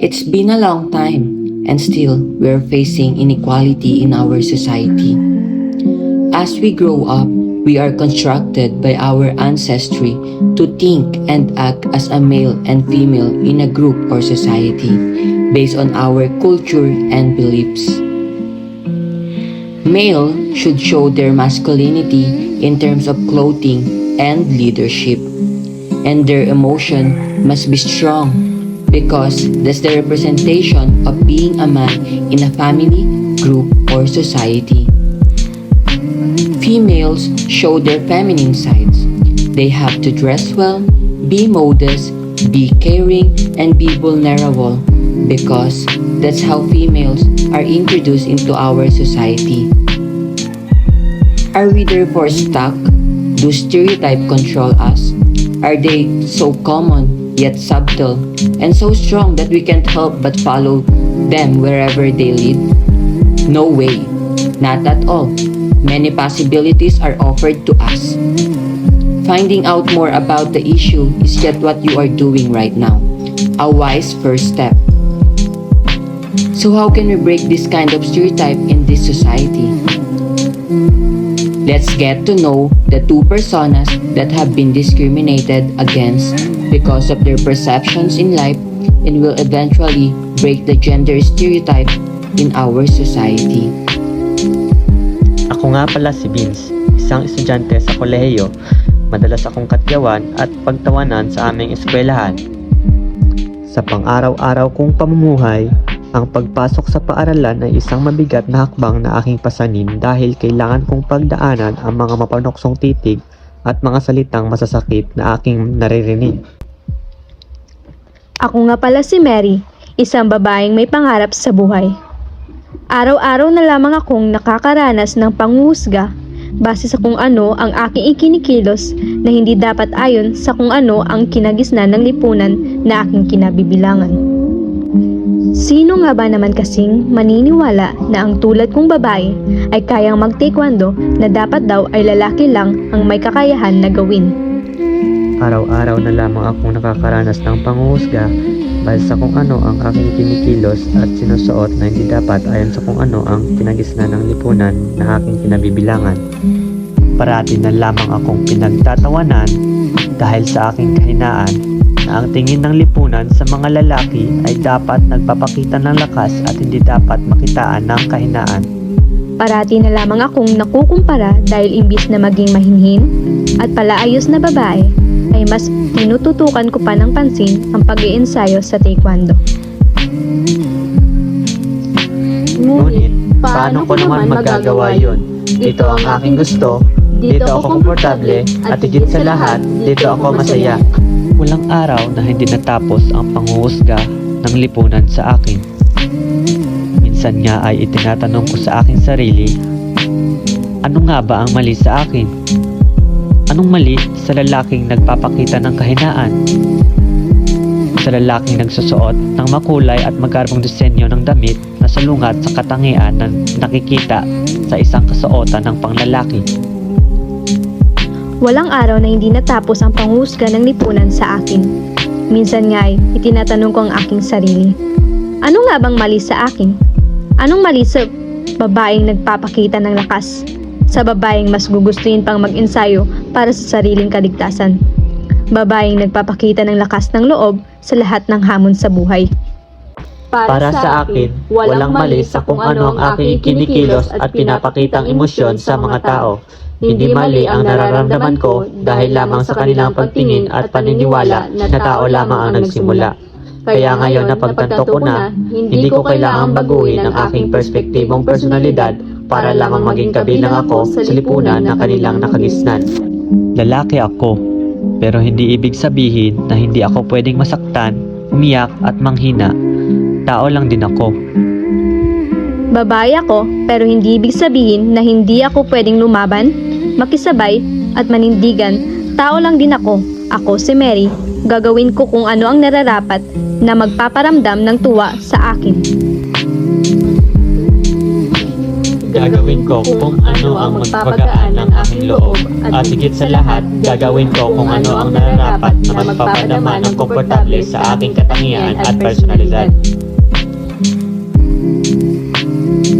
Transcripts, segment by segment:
It's been a long time, and still we're facing inequality in our society. As we grow up, we are constructed by our ancestry to think and act as a male and female in a group or society based on our culture and beliefs. Male should show their masculinity in terms of clothing and leadership, and their emotion must be strong because that's the representation of being a man in a family, group, or society. Females show their feminine sides. They have to dress well, be modest, be caring, and be vulnerable because that's how females are introduced into our society. Are we therefore stuck? Do stereotypes control us? Are they so common yet subtle and so strong that we can't help but follow them wherever they lead? No way, not at all. Many possibilities are offered to us. Finding out more about the issue is yet what you are doing right now. A wise first step. So how can we break this kind of stereotype in this society? Let's get to know the two personas that have been discriminated against because of their perceptions in life and will eventually break the gender stereotype in our society. Ako nga pala si Vince, isang estudyante sa kolehiyo. Madalas akong katyawan at pagtawanan sa aming eskwelahan. Sa pang-araw-araw kong pamumuhay, ang pagpasok sa paaralan ay isang mabigat na hakbang na aking pasanin dahil kailangan kong pagdaanan ang mga mapanuksong titig at mga salitang masasakit na aking naririnig. Ako nga pala si Mary, isang babaeng may pangarap sa buhay. Araw-araw na lamang akong nakakaranas ng panghuhusga base sa kung ano ang aking ikinikilos na hindi dapat ayon sa kung ano ang kinagisnan ng lipunan na aking kinabibilangan. Sino nga ba naman kasing maniniwala na ang tulad kong babae ay kayang mag-taekwondo na dapat daw ay lalaki lang ang may kakayahan na gawin? Araw-araw na lamang akong nakakaranas ng panghuhusga base sa kung ano ang aking kinikilos at sinusuot na hindi dapat ayon sa kung ano ang kinagisnan ng lipunan na aking kinabibilangan. Parati na lamang akong pinagtatawanan dahil sa aking kahinaan na ang tingin ng lipunan sa mga lalaki ay dapat nagpapakita ng lakas at hindi dapat makitaan ng kahinaan. Parati na lamang akong nakukumpara dahil imbis na maging mahinhin at palaayos na babae, ay mas tinututukan ko pa ng pansin ang pag-iensayo sa taekwondo. Ngunit, paano ko naman magagawa yun? Dito ang aking gusto, dito ako komportable, at higit sa lahat, dito ako masaya. Walang araw na hindi natapos ang panghuhusga ng lipunan sa akin. Minsan nga ay itinatanong ko sa aking sarili, ano nga ba ang mali sa akin? Anong mali sa lalaking nagpapakita ng kahinaan? Sa lalaking nagsusuot ng makulay at magkarbong disenyo ng damit na salungat sa katangian na nakikita sa isang kasuotan ng panglalaki. Walang araw na hindi natapos ang panghusga ng lipunan sa akin. Minsan nga ay itinatanong ko ang aking sarili. Ano nga bang mali sa akin? Anong mali sa babaeng nagpapakita ng lakas? Sa babaeng mas gugustuhin pang mag-ensayo para sa sariling kaligtasan. Babaeng nagpapakita ng lakas ng loob sa lahat ng hamon sa buhay. Para sa akin, walang mali sa kung ano ang aking ikinikilos at pinapakitang emosyon sa mga tao. Hindi mali ang nararamdaman ko dahil lamang sa kanilang pagtingin at paniniwala na tao lamang ang nagsimula. Kaya ngayon na pagtanto ko na, hindi ko kailangang baguhin ang aking perspektibong personalidad para lamang maging kabilang ako sa lipunan na kanilang nakagisnan. Lalaki ako, pero hindi ibig sabihin na hindi ako pwedeng masaktan, umiyak at manghina. Tao lang din ako. Babae ako, pero hindi ibig sabihin na hindi ako pwedeng lumaban, makisabay at manindigan. Tao lang din ako. Ako si Mary. Gagawin ko kung ano ang nararapat na magpaparamdam ng tuwa sa akin. gagawin ko kung ano ang magpapagaan ng aking loob. At higit sa lahat, gagawin ko kung ano ang nararapat na magpapadama ng komportable sa aking katangian at personalidad.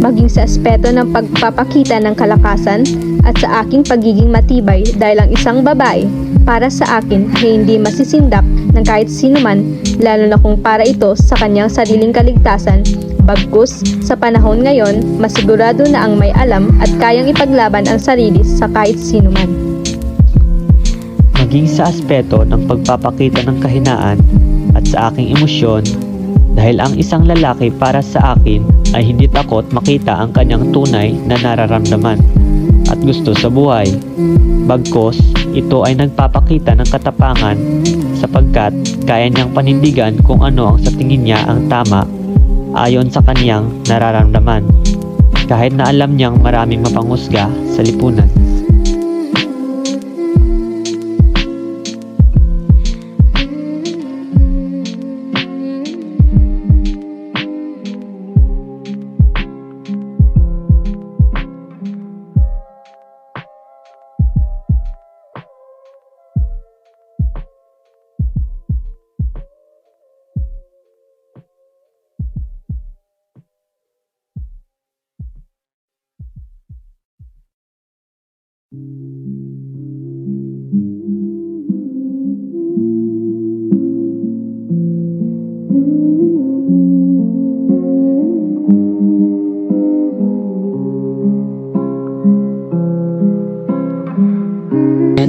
Maging sa aspeto ng pagpapakita ng kalakasan at sa aking pagiging matibay dahil ang isang babae para sa akin ay hindi masisindak ng kahit sino man, lalo na kung para ito sa kanyang sariling kaligtasan. Bagkus, sa panahon ngayon, masigurado na ang may alam at kayang ipaglaban ang sarili sa kahit sino man. Maging sa aspeto ng pagpapakita ng kahinaan at sa aking emosyon, dahil ang isang lalaki para sa akin ay hindi takot makita ang kanyang tunay na nararamdaman at gusto sa buhay. Bagkus, ito ay nagpapakita ng katapangan sapagkat kaya niyang panindigan kung ano ang sa tingin niya ang tama ayon sa kaniyang nararamdaman, kahit na alam niyang maraming mapanghusga sa lipunan.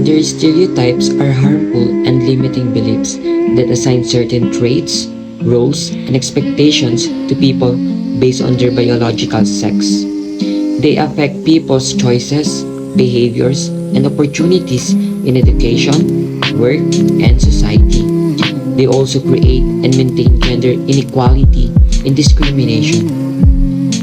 Gender stereotypes are harmful and limiting beliefs that assign certain traits, roles, and expectations to people based on their biological sex. They affect people's choices, behaviors, and opportunities in education, work, and society. They also create and maintain gender inequality and discrimination.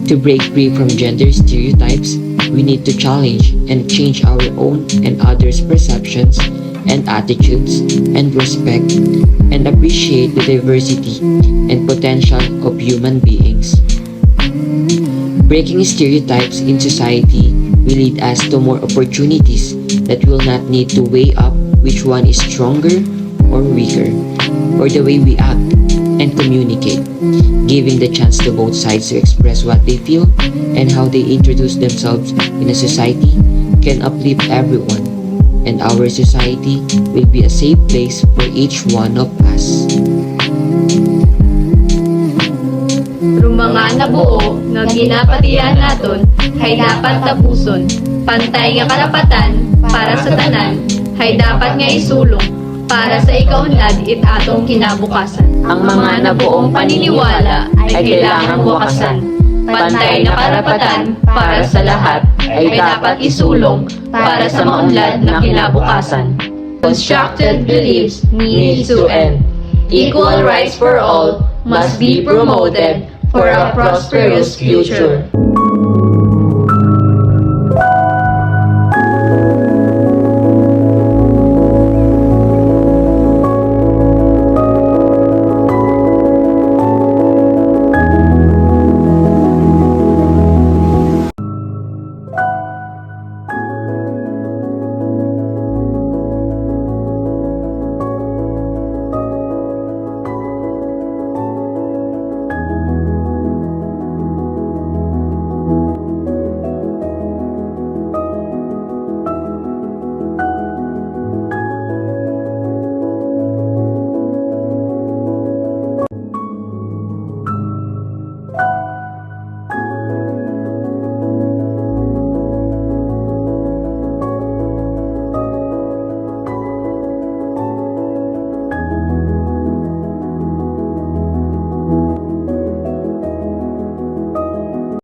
To break free from gender stereotypes, we need to challenge and change our own and others' perceptions and attitudes and respect and appreciate the diversity and potential of human beings. Breaking stereotypes in society will lead us to more opportunities that will not need to weigh up which one is stronger or weaker, or the way we act and communicate, giving the chance to both sides to express what they feel and how they introduce themselves in a society can uplift everyone, and our society will be a safe place for each one of us. Mga nabuo nga ginapatihan naton hay dapat tapuson. Pantay nga karapatan para sa tanan hay dapat nga isulong para sa ikaunlad it atong kinabukasan. Ang mga nabuong paniniwala ay kailangang wakasan. Pantay na karapatan para sa lahat ay dapat isulong para sa maunlad na kinabukasan. Constructed beliefs need to end. Equal rights for all must be promoted for a prosperous future.